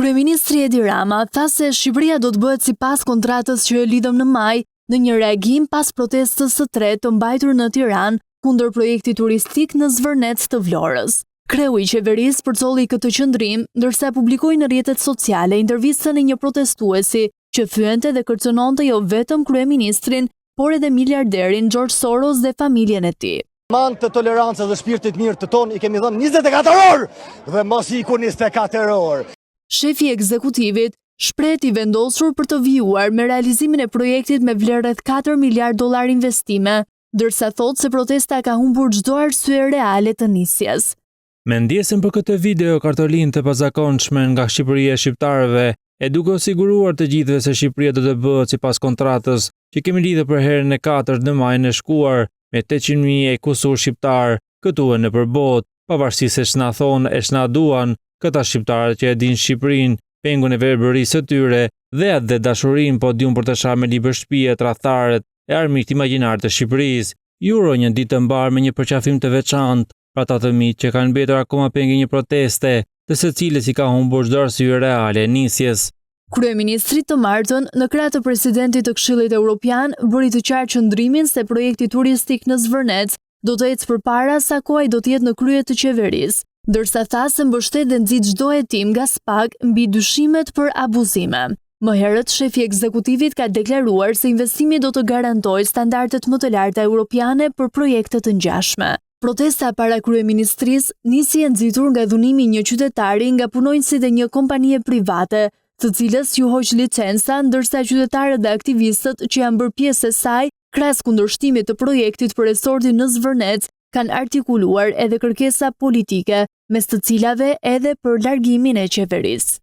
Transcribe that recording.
Kryeministri Edi Rama tha se Shqipëria do të bëhet sipas kontratës që e lidhëm në maj, në një reagim pas protestës së tretë të mbajtur në Tiranë kundër projektit turistik në Zvërnec të Vlorës. Kreu i qeverisë përcolli këtë qëndrim, ndërsa publikoi në rrjetet sociale intervistën e një protestuesi që fyente dhe kërcënonte jo vetëm kryeministrin, por edhe miliarderin George Soros dhe familjen e tij. Man të tolerancës dhe shpirtit mirë të ton i kemi dhënë 24 orë dhe mos iku 24 orë. Shefi i ekzekutivit shpreh i vendosur për të vijuar me realizimin e projektit me vlerë rreth 4 miliard dollar investime, ndërsa thotë se protesta ka humbur çdo arsye reale të nisjes. Me ndjesën për këtë video kartolinë të pazakonshme nga Shqipëria e shqiptarëve, e duke u siguruar të gjithëve se Shqipëria do të bëhet sipas kontratës që kemi lidhur për herën e 4 në majin e shkuar me 800.000 e kusur shqiptar këtu e nëpër botë, pavarësisht se ç'na thonë e ç'na duan, këta shqiptarët që e din Shqipërinë, pengun e verbërisë së tyre dhe atë dhe dashurinë po diun për të shar me libër shtëpie tradhtarët e armiqt imagjinar të Shqipërisë. Ju uroj një ditë të mbar me një përqafim të veçantë për ata të miq që kanë mbetur akoma pengi një proteste, të së cilës i ka humbur çdo arsye reale e nisjes. Kryeministri të martën, në krah të presidentit të Këshillit Evropian, bëri të qartë qëndrimin se projekti turistik në Zvërnec do të ecë përpara sa koha do të jetë në krye të qeverisë, ndërsa tha se mbështet dhe nxit çdo hetim nga SPAK mbi dyshimet për abuzime. Më herët, shefi i ekzekutivit ka deklaruar se investimi do të garantojë standardet më të larta europiane për projekte të ngjashme. Protesta para kryeministrisë nisi e nxitur nga dhunimi i një qytetari nga punonjësit e një kompanie private, të cilës ju hoq licenca, ndërsa qytetarët dhe aktivistët që janë bërë pjesë e saj, krahas kundërshtimit të projektit për resortin në Zvërnec, kanë artikuluar edhe kërkesa politike, mes të cilave edhe për largimin e qeverisë.